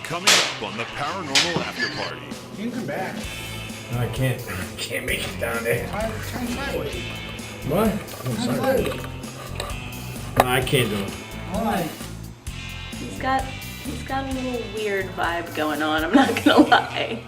Coming up on the Paranormal AfterParty. You can come back. No, I can't. I can't make it down there. Turn sideways. What? Turn sideways. No, I can't do it. Why? He's got a little weird vibe going on, I'm not gonna lie.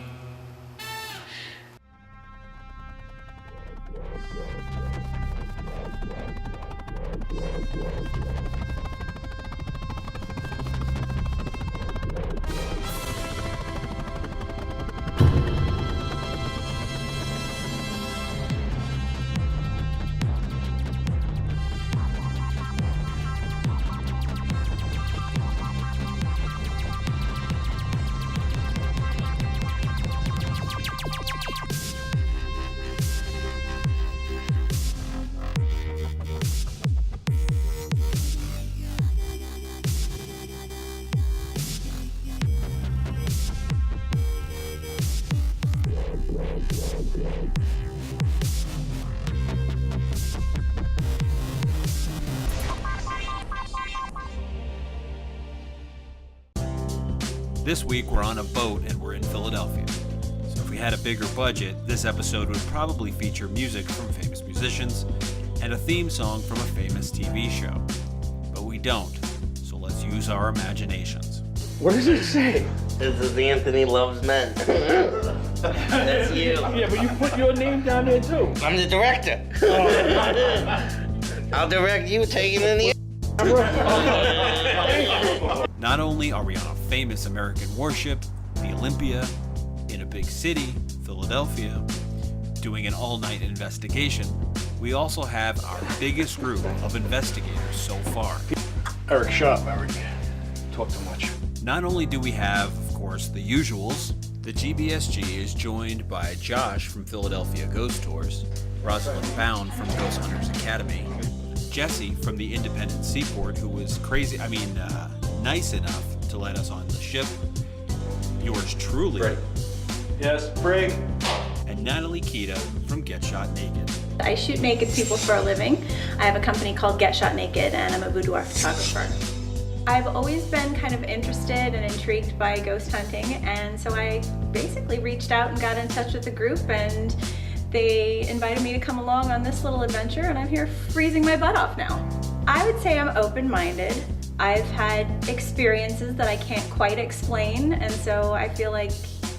This week we're on a boat and we're in Philadelphia. So if we had a bigger budget, this episode would probably feature music from famous musicians and a theme song from a famous TV show. But we don't, so let's use our imaginations. What does it say? This is Anthony Loves Men. That's you. Yeah, but you put your name down there too. I'm the director. I'll direct you taking in the Not only are we on a famous American warship, the Olympia, in a big city, Philadelphia, doing an all-night investigation, we also have our biggest group of investigators so far. Eric, shut up, Eric. Talk too much. Not only do we have, of course, the usuals, the GBSG is joined by Josh from Philadelphia Ghost Tours, Rosalind Bound from Ghost Hunters Academy, Jesse from the Independent Seaport, who was nice enough to let us on the ship, yours truly, Brig. Yes, Brig. and Natalie Kita from Get Shot Naked. I shoot naked people for a living. I have a company called Get Shot Naked and I'm a boudoir photographer. I've always been kind of interested and intrigued by ghost hunting, and so I basically reached out and got in touch with the group, and they invited me to come along on this little adventure, and I'm here freezing my butt off now. I would say I'm open-minded. I've had experiences that I can't quite explain, and so I feel like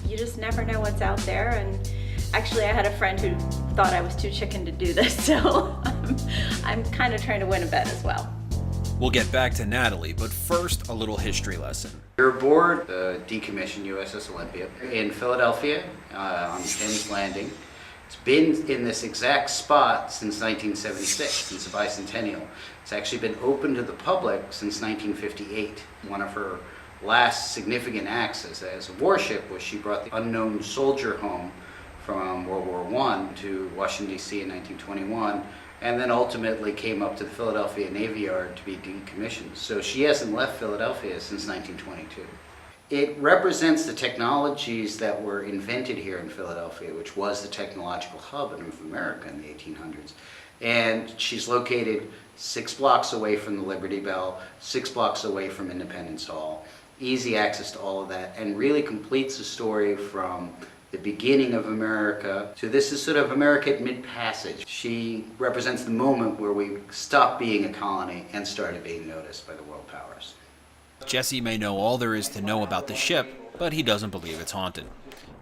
you just never know what's out there. And actually I had a friend who thought I was too chicken to do this, so I'm kind of trying to win a bet as well. We'll get back to Natalie, but first a little history lesson. You're aboard the decommissioned USS Olympia in Philadelphia on Thames Landing. It's been in this exact spot since 1976, since the bicentennial. It's actually been open to the public since 1958. One of her last significant acts as a warship was she brought the unknown soldier home from World War I to Washington, D.C. in 1921, and then ultimately came up to the Philadelphia Navy Yard to be decommissioned. So she hasn't left Philadelphia since 1922. It represents the technologies that were invented here in Philadelphia, which was the technological hub of America in the 1800s. And she's located 6 blocks away from the Liberty Bell, 6 blocks away from Independence Hall, easy access to all of that, and really completes the story from the beginning of America to this is sort of America at mid-passage. She represents the moment where we stopped being a colony and started being noticed by the world powers. Jesse may know all there is to know about the ship, but he doesn't believe it's haunted.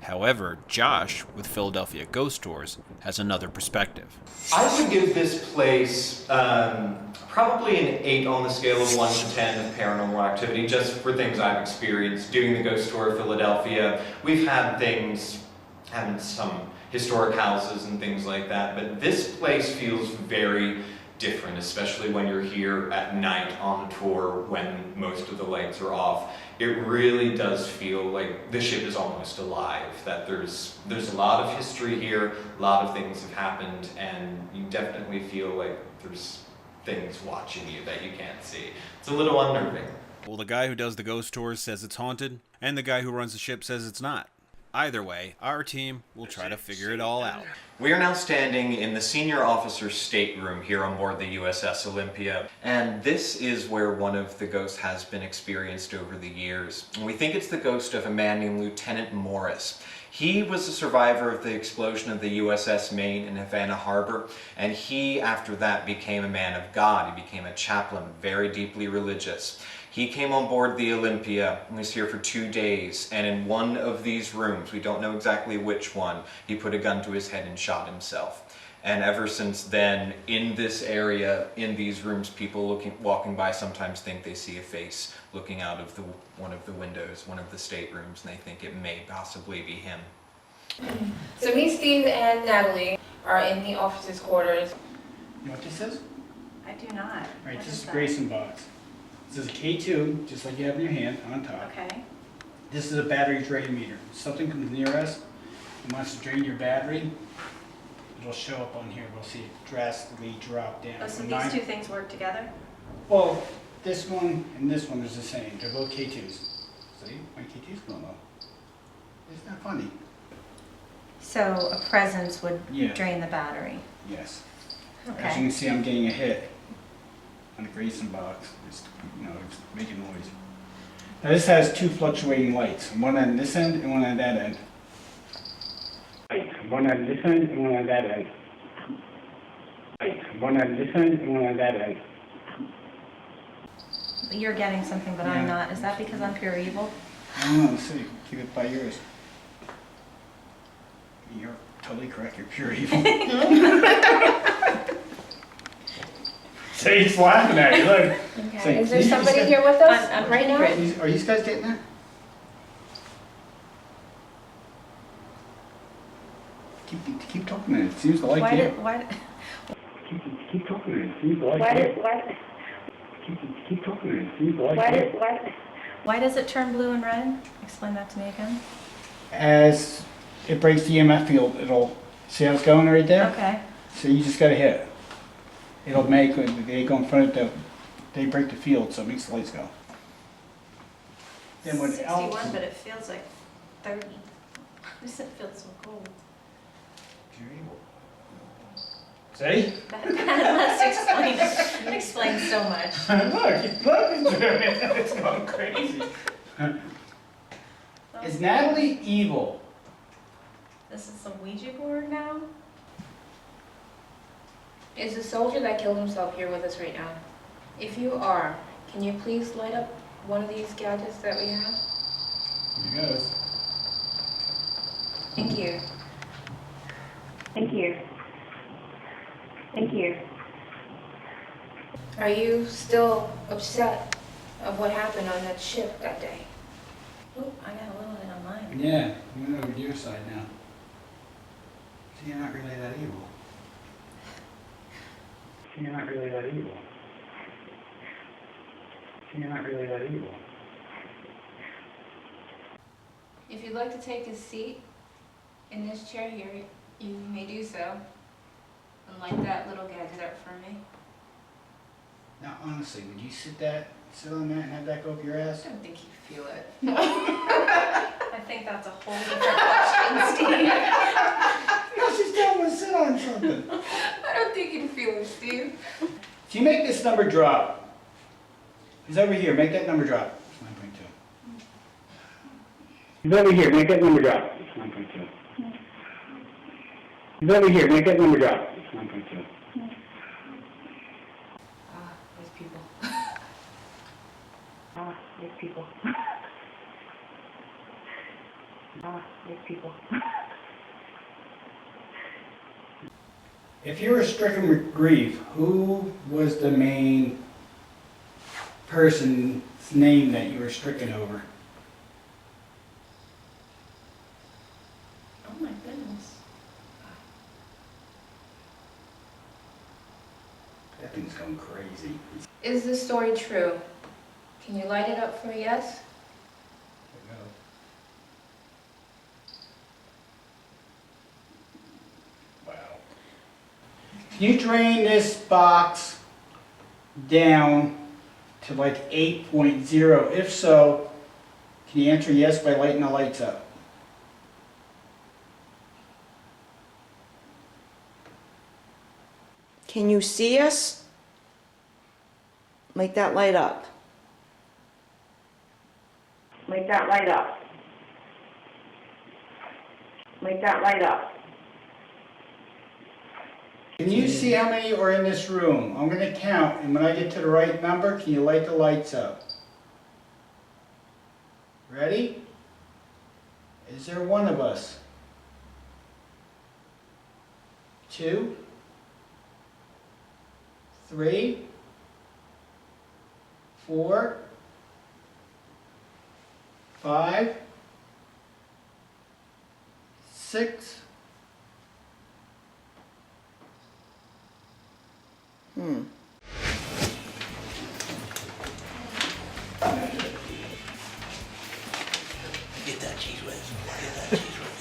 However, Josh, with Philadelphia Ghost Tours, has another perspective. I would give this place probably an 8 on the scale of 1 to 10 of paranormal activity, just for things I've experienced. Doing the ghost tour of Philadelphia, we've had things, having some historic houses and things like that, but this place feels very different, especially when you're here at night on the tour when most of the lights are off. It really does feel like the ship is almost alive, that there's a lot of history here, a lot of things have happened, and you definitely feel like there's things watching you that you can't see. It's a little unnerving. Well, the guy who does the ghost tours says it's haunted, and the guy who runs the ship says it's not. Either way, our team will try to figure it all out. We are now standing in the senior officer's stateroom here on board the USS Olympia, and this is where one of the ghosts has been experienced over the years. And we think it's the ghost of a man named Lieutenant Morris. He was a survivor of the explosion of the USS Maine in Havana Harbor, and he, after that, became a man of God. He became a chaplain, very deeply religious. He came on board the Olympia and was here for 2 days, and in one of these rooms, we don't know exactly which one, he put a gun to his head and shot himself. And ever since then, in this area, in these rooms, people walking by sometimes think they see a face looking out of one of the windows, one of the staterooms, and they think it may possibly be him. So me, Steve, and Natalie are in the officers' quarters. You know what this is? I do not. Right, What this is that? Grayson box. This is a K2, just like you have in your hand, on top. Okay. This is a battery drain meter. If something comes near us and wants to drain your battery, it'll show up on here. We'll see it drastically drop down. Oh, so From these 9 two things work together? Well, this one and this one is the same. They're both K2s. See, my K2's going low. Isn't that funny? So a presence would Yeah. drain the battery. Yes. As you Okay. can see, I'm getting a hit on the Grayson box. It's, it's making noise. Now this has two fluctuating lights, one on this end and one on that end. One on this end and one on that end. One on this end and one on that end. You're getting something, but I'm Yeah. not. Is that because I'm pure evil? I don't know, let's see, keep it by yours. You're totally correct, you're pure evil. Say he's laughing at you, look. Okay. Say, Is there you somebody said- here with us I'm right now? Ingrid. Are you guys getting that? Keep talking to it. It seems to like Why you. did, why, Keep talking to it. It seems to like Why you. did, why, Keep talking to it. It seems to like why you. did, why? why does it turn blue and red? Explain that to me again. As it breaks the EMF field, it'll see how it's going right there. Okay. So you just gotta hit it. It'll make when they go in front of the, they break the field, so it makes the lights go. Then what 61, else? but it feels like 30. Why does it feel so cold? See? That explains so much. Look, it's going crazy. Is Natalie evil? This is a Ouija board now? Is the soldier that killed himself here with us right now? If you are, can you please light up one of these gadgets that we have? Here goes. Thank you. Thank you. Thank you. Are you still upset of what happened on that ship that day? Oop, I got a little bit on mine. Yeah, I'm over to your side now. So you're not really that evil. So you're not really that evil. So you're not really that evil. If you'd like to take a seat in this chair here, you may do so. And light that little gadget up for me. Now, honestly, would you sit on that and have that go up your I ass? don't think you'd feel it. I think that's a whole different question, Steve. No, she's telling me to sit on something. I don't think you'd feel it, Steve. So you make this number drop. He's over here, make that number drop. It's 9.2. He's over here, make that number drop. It's 9.2. He's over here, make that number drop. It's 9.2. There's people. There's people. There's people. If you were stricken with grief, who was the main person's name that you were stricken over? Oh my goodness. That thing's going crazy. Is this story true? Can you light it up for a yes? Wow. Can you drain this box down to like 8.0? If so, can you answer yes by lighting the lights up? Can you see us? Make that light up. Make that light up. Make that light up. Can you see how many are in this room? I'm gonna count, and when I get to the right number, can you light the lights up? Ready? Is there one of us? 2, 3, 4, 5, 6. Get that cheese whiz. Get that cheese whiz.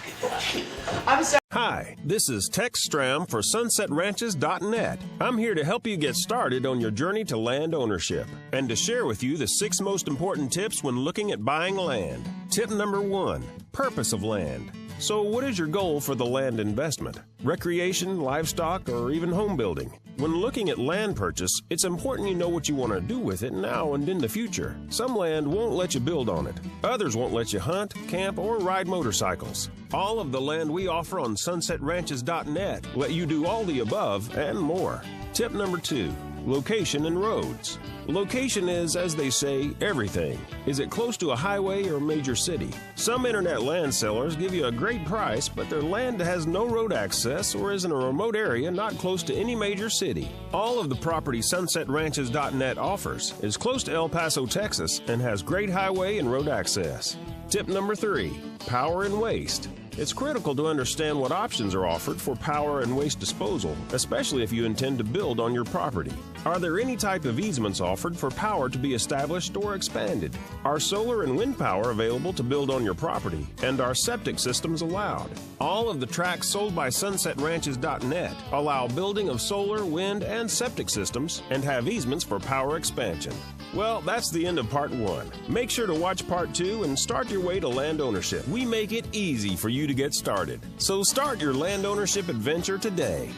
Get that cheese whiz. I'm sorry. Hi, this is Tex Stram for SunsetRanches.net. I'm here to help you get started on your journey to land ownership and to share with you the 6 most important tips when looking at buying land. Tip number 1, purpose of land. So what is your goal for the land investment? Recreation, livestock, or even home building? When looking at land purchase, it's important you know what you want to do with it now and in the future. Some land won't let you build on it. Others won't let you hunt, camp, or ride motorcycles. All of the land we offer on SunsetRanches.net let you do all the above and more. Tip number 2, location and roads. Location is, as they say, everything. Is it close to a highway or major city? Some internet land sellers give you a great price, but their land has no road access or is in a remote area not close to any major city. All of the property SunsetRanches.net offers is close to El Paso, Texas, and has great highway and road access. Tip number 3, power and waste. It's critical to understand what options are offered for power and waste disposal, especially if you intend to build on your property. Are there any type of easements offered for power to be established or expanded? Are solar and wind power available to build on your property? And are septic systems allowed? All of the tracts sold by SunsetRanches.net allow building of solar, wind, and septic systems and have easements for power expansion. Well, that's the end of part 1. Make sure to watch part 2 and start your way to land ownership. We make it easy for you to get started. So start your land ownership adventure today.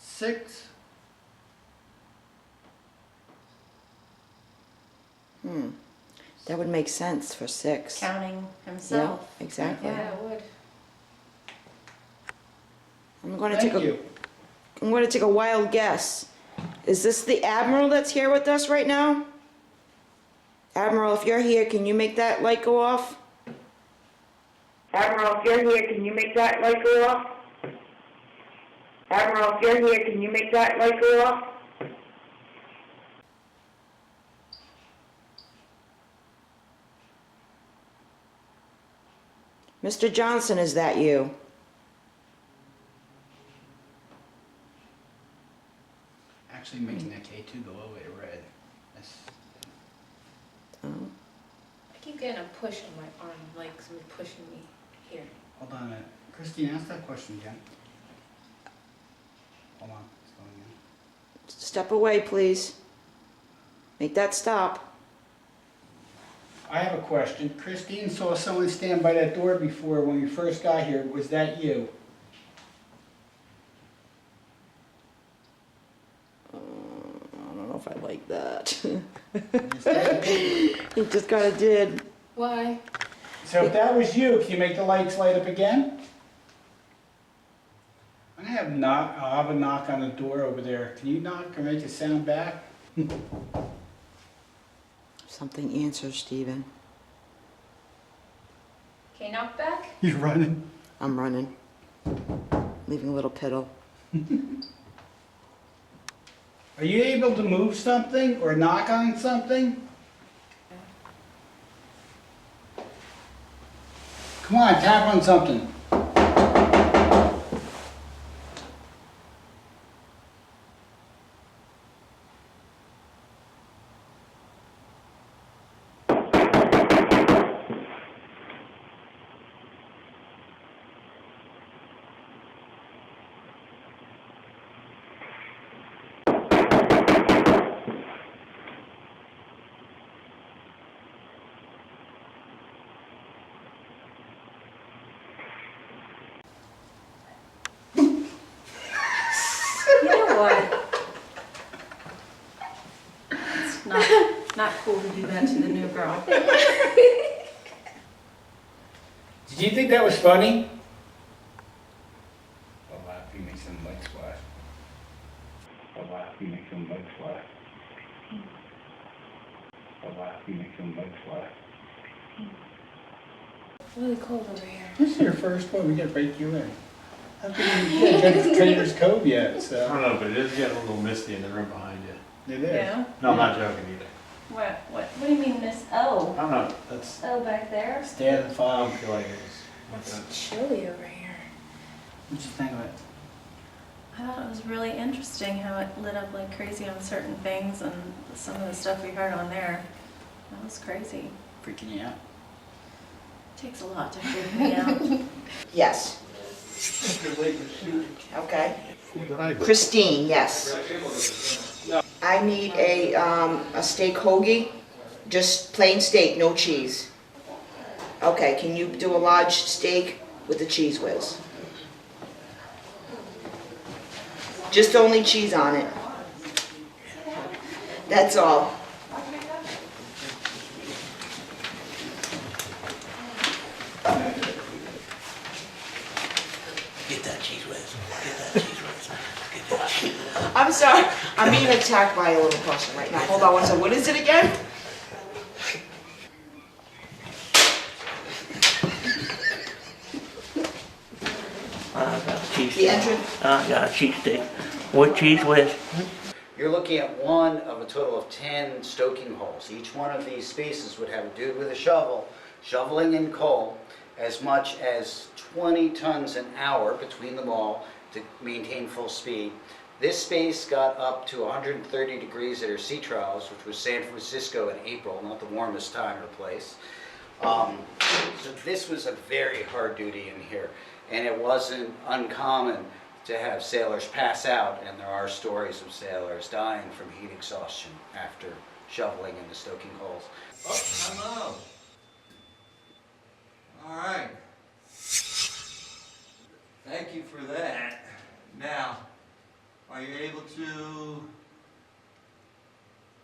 Six. That would make sense for 6. Counting Yeah, himself. exactly. Yeah, it would. I'm going to Thank take you. I'm going to take a wild guess. Is this the Admiral that's here with us right now? Admiral, if you're here, can you make that light go off? Admiral, if you're here, can you make that light go off? Admiral, if you're here, can you make that light go off? Mr. Johnson, is that you? Actually making that K2 go all the way to red. That's, I keep getting a push on my arm, like somebody pushing me here. hold on a minute. Christine, ask that question again. Hold on, it's going in. Step away, please. Make that stop. I have a question. Christine saw someone stand by that door before when we first got here. Was that you? I don't know if I like that. Is that you? It just kind of did. Why? So if that was you, can you make the lights light up again? I'm gonna have I'll have a knock on the door over there. Can you knock or make a sound back? Something answers, Stephen. Can you knock back? You're running. I'm running. Leaving a little piddle. Are you able to move something or knock on something? Come on, tap on something. Not cool to do that to the new girl. Did you think that was funny? Oh wow, you make some mud splash. Oh wow, you make some mud splash. Oh wow, you make some mud splash. Really cold over here. This is your first one, we gotta break you in. How come you didn't get to Trader's Cove yet, I so. don't know, but it is getting a little misty in the room behind you. They're there. Yeah? No, I'm not joking either. What do you mean, Miss O? I don't know, that's, Oh, back there? Stay at the I farm. don't feel like it's, It's chilly over here. What'd you think of it? I thought it was really interesting how it lit up like crazy on certain things and some of the stuff we heard on there. That was crazy. Freaking you out? Takes a lot to freak me out. Yes. Okay. Christine, yes. I need a steak hoagie, just plain steak, no cheese. Okay, can you do a large steak with the cheese whiz? Just only cheese on it. That's all. Get that cheese whiz. Get that cheese whiz. Get that cheese whiz. I'm sorry, I'm being attacked by a little person right now. Hold on one second, what is it again? I got a cheese The entrance? I got a cheese steak. What cheese whiz? You're looking at one of a total of 10 stoking holes. Each one of these spaces would have a dude with a shovel, shoveling in coal, as much as 20 tons an hour between them all to maintain full speed. This space got up to 130 degrees at our sea trials, which was San Francisco in April, not the warmest time or place. So this was a very hard duty in here, and it wasn't uncommon to have sailors pass out, and there are stories of sailors dying from heat exhaustion after shoveling in the stoking holes. Oh, hello. All right. Thank you for that. Now, are you able to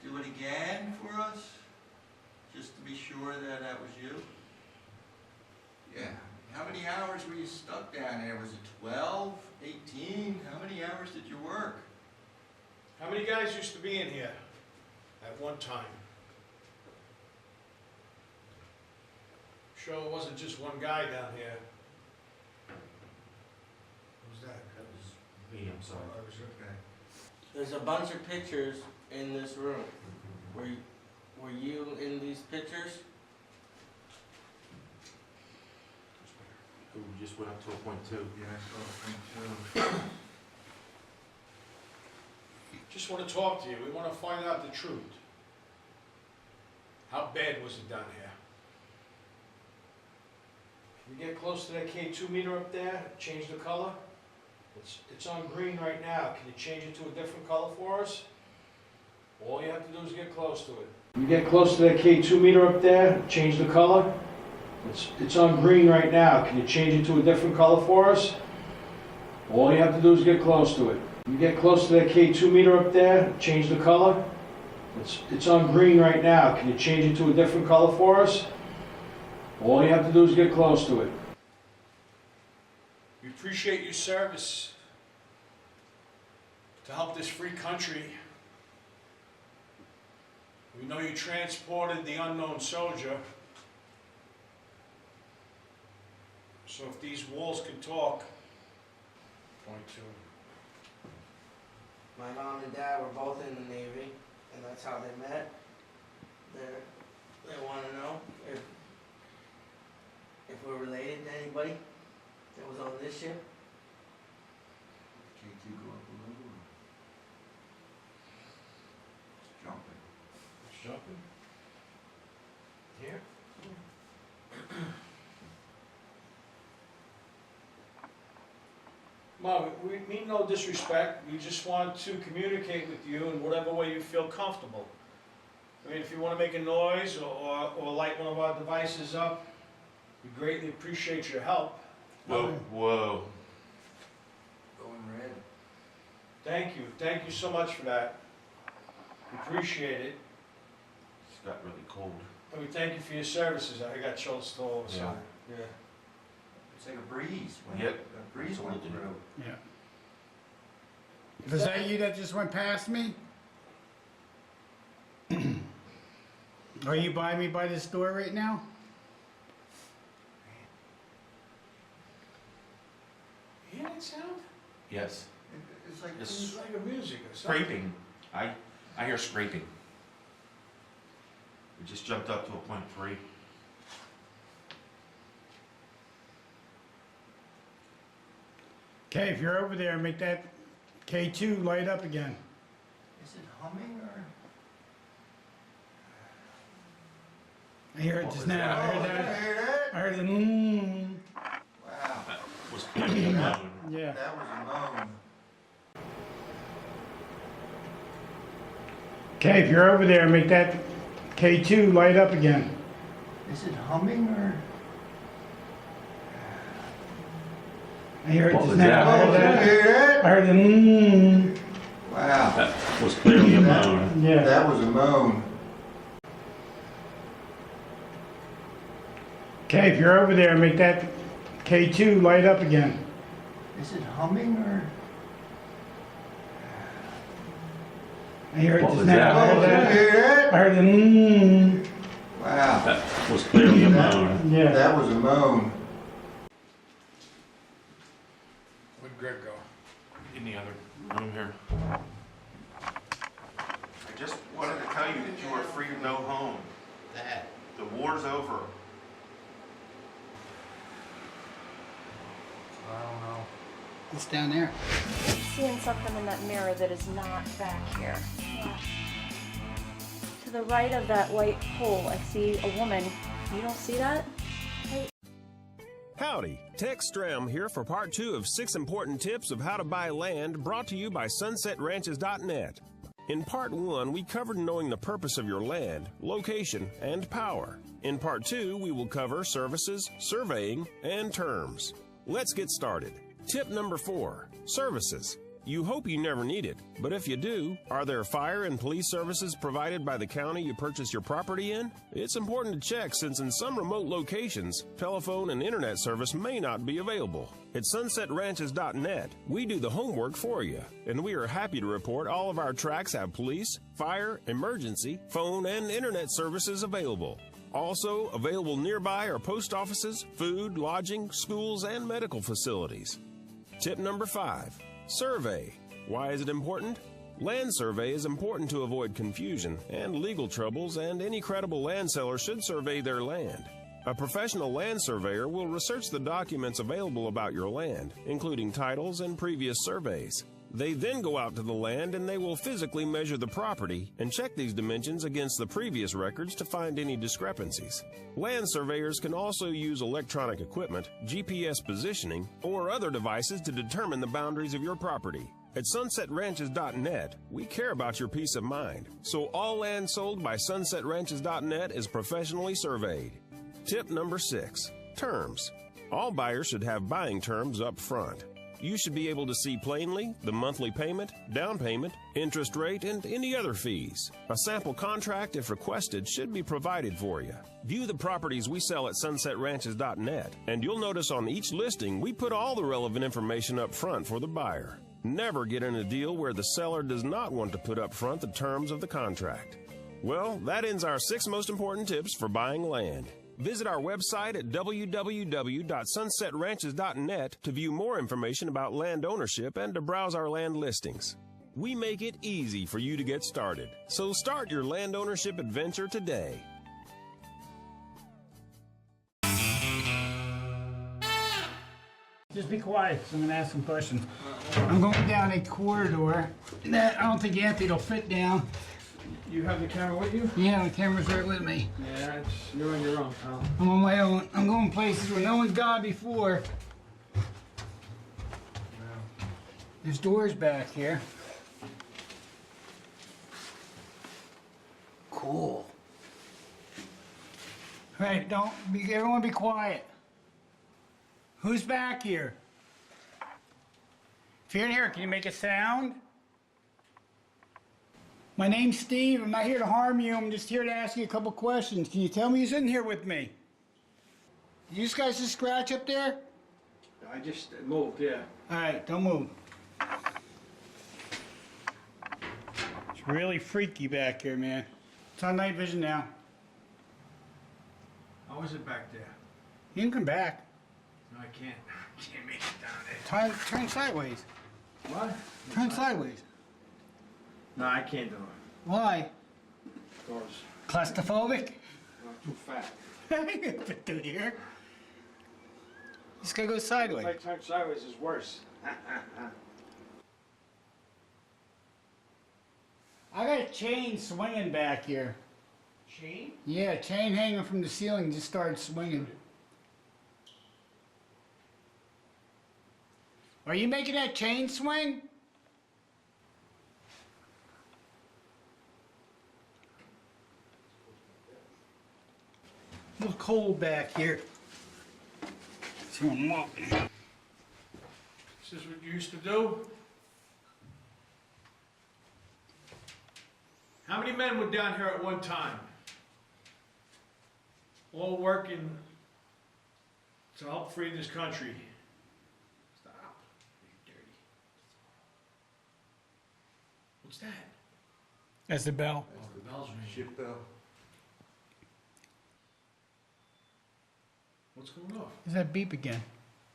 do it again for us? Just to be sure that that was you? Yeah. How many hours were you stuck down there? Was it 12, 18? How many hours did you work? how many guys used to be in here at one time? Sure it wasn't just one guy down here. Who's that? That was me, I'm sorry. Oh, it was okay. There's a bunch of pictures in this room. Were you in these pictures? We just went up to a point two. Yeah, I saw a point two. Just want to talk to you, we want to find out the truth. How bad was it down here? Can we get close to that K2 meter up there, change the color? It's on green right now, can you change it to a different color for us? All you have to do is get close to it. Can you get close to that K2 meter up there, change the color? It's on green right now, can you change it to a different color for us? All you have to do is get close to it. Can you get close to that K2 meter up there, change the color? It's on green right now, can you change it to a different color for us? All you have to do is get close to it. We appreciate your service to help this free country. We know you transported the unknown soldier. So if these walls can talk, point to them. My mom and dad were both in the Navy, and that's how they met. They want to know if we're related to anybody that was on this ship. Can't you go up a little? It's jumping. It's jumping. Here? Mom, we mean no disrespect. We just want to communicate with you in whatever way you feel comfortable. I mean, if you want to make a noise or light one of our devices up, we greatly appreciate your help. Whoa, whoa. Going red. Thank you so much for that. We appreciate it. just got really cold. And we thank you for your services. I got chills still all of a sudden. Yeah. It's like a breeze. Yep. A breeze went through. Yeah. Was that you that just went past me? Are you by me by this door right now? You hear that sound? Yes. It's like It's like a music or something. Scraping. I hear scraping. We just jumped up to a .3. Okay, if you're over there, make that K2 light up again. Is it humming or? I hear it What just was now. I heard that? that. You hear that? I heard the mmm. Wow. That was clearly a moan. Yeah. That was a moan. Okay, if you're over there, make that K2 light up again. Is it humming or? I hear it What just was now. that? I heard that. You hear that? I heard the mmm. Wow. That was clearly a moan. Yeah. That was a moan. Okay, if you're over there, make that K2 light up again. Is it humming or? I hear it What just was now. that? I heard You that. hear that? I heard the mmm. Wow. That was clearly a moan. Yeah. That was a moan. Where'd Greg go? In the other room here. I just wanted to tell you that you are free to go home. That. The war's over. I don't know. It's down there. I'm seeing something in that mirror that is not back here. To the right of that white pole, I see a woman. You don't see that? Howdy, Tex Stram here for part 2 of 6 important tips of how to buy land, brought to you by sunsetranches.net. In part 1, we covered knowing the purpose of your land, location, and power. In part 2, we will cover services, surveying, and terms. Let's get started. Tip number 4, services. You hope you never need it, but if you do, are there fire and police services provided by the county you purchase your property in? It's important to check since in some remote locations, telephone and internet service may not be available. At sunsetranches.net, we do the homework for you, and we are happy to report all of our tracts have police, fire, emergency, phone, and internet services available. Also available nearby are post offices, food, lodging, schools, and medical facilities. Tip number 5. Survey. Why is it important? Land survey is important to avoid confusion and legal troubles, and any credible land seller should survey their land. A professional land surveyor will research the documents available about your land, including titles and previous surveys. They then go out to the land and they will physically measure the property and check these dimensions against the previous records to find any discrepancies. Land surveyors can also use electronic equipment, GPS positioning, or other devices to determine the boundaries of your property. At sunsetranches.net, we care about your peace of mind, so all land sold by sunsetranches.net is professionally surveyed. Tip number 6. Terms. All buyers should have buying terms up front. You should be able to see plainly the monthly payment, down payment, interest rate, and any other fees. A sample contract, if requested, should be provided for you. View the properties we sell at sunsetranches.net, and you'll notice on each listing we put all the relevant information up front for the buyer. Never get in a deal where the seller does not want to put up front the terms of the contract. Well, that ends our 6 most important tips for buying land. Visit our website at www.sunsetranches.net to view more information about land ownership and to browse our land listings. We make it easy for you to get started, so start your land ownership adventure today. Just be quiet, 'cause I'm going to ask some questions. I'm going down a corridor that I don't think Anthony will fit down. You have the camera with you? Yeah, the camera's right with me. Yeah, you're on your own, pal. I'm on my own. I'm going places where no one's gone before. There's doors back here. Cool. Right, everyone be quiet. Who's back here? If you're in here, can you make a sound? My name's Steve. I'm not here to harm you. I'm just here to ask you a couple questions. Can you tell me who's in here with me? You guys just scratch up there? I just moved, yeah. All right, don't move. It's really freaky back here, man. It's on night vision now. How is it back there? You can come back. No, I can't. I can't make it down there. Turn sideways. What? Turn sideways. No, I can't do it. Why? Because Claustrophobic? I'm too fat. I can fit through here. Just gotta go If sideways. I turn sideways, it's worse. I got a chain swinging back here. Chain? Yeah, a chain hanging from the ceiling just started swinging. Are you making that chain swing? A little cold back here. So I'm walking. This is what you used to do? How many men were down here at one time? All working to help free this country. Stop. You're dirty. What's that? That's the bell. Oh, the bell's ringing. Ship bell. What's going off? Is that beep again?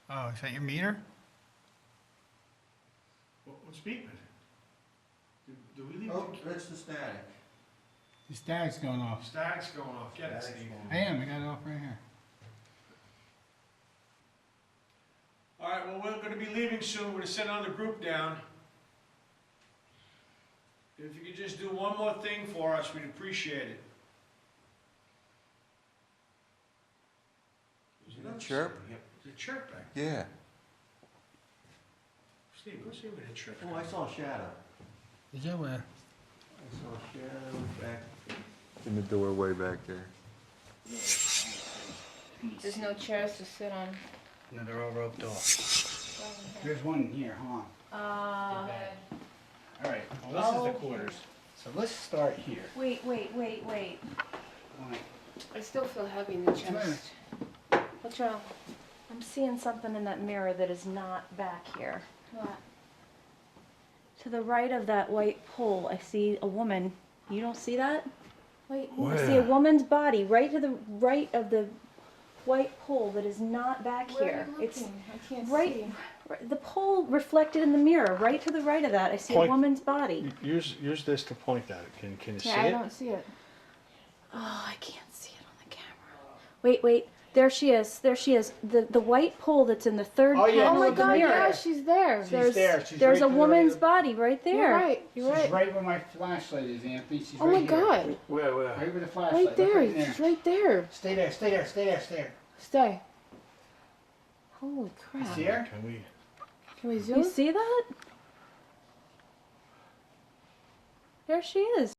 Oh, is that your meter? What's beeping? Do we leave Oh, that's the static. The static's going the off. static's going off? Get it, Steve. I am. I got it off right here. All right, well, we're gonna be leaving soon. We're gonna send another group down. If you could just do one more thing for us, we'd appreciate it. A chirp? There's a chirp back. Yeah. Steve, let's see what a chirp. Oh, I saw a shadow. Is that where? I saw a shadow back. In the doorway back there. There's no chairs to sit on. No, they're all roped off. There's one here, huh? All right. Well, this is the quarters. So let's start here. Wait. All right. I still feel heavy in the chest. What's wrong? I'm seeing something in that mirror that is not back here. What? To the right of that white pole, I see a woman. You don't see that? Wait. I see a woman's body right to the right of the white pole that is not back Where here. are you It's looking? I can't right, see. the pole reflected in the mirror. Right to the right of that, I see a Point. woman's body. Use this to point at it. Can you see Yeah, I it? don't see it. Oh, I can't see it on the camera. Wait. There she is. The white pole that's in the third Oh, yeah, panel Oh my of the god, mirror. yeah, she's there. She's there. She's There's right a to the woman's right of- body right there. You're right. You're She's right. right where my flashlight is, Anthony. She's Oh right my here. god. Where? Right where the flashlight. Right Look there. right She's right there. Stay there. Stay. Holy crap. See her? Can we? Can we You zoom? see that? There she is.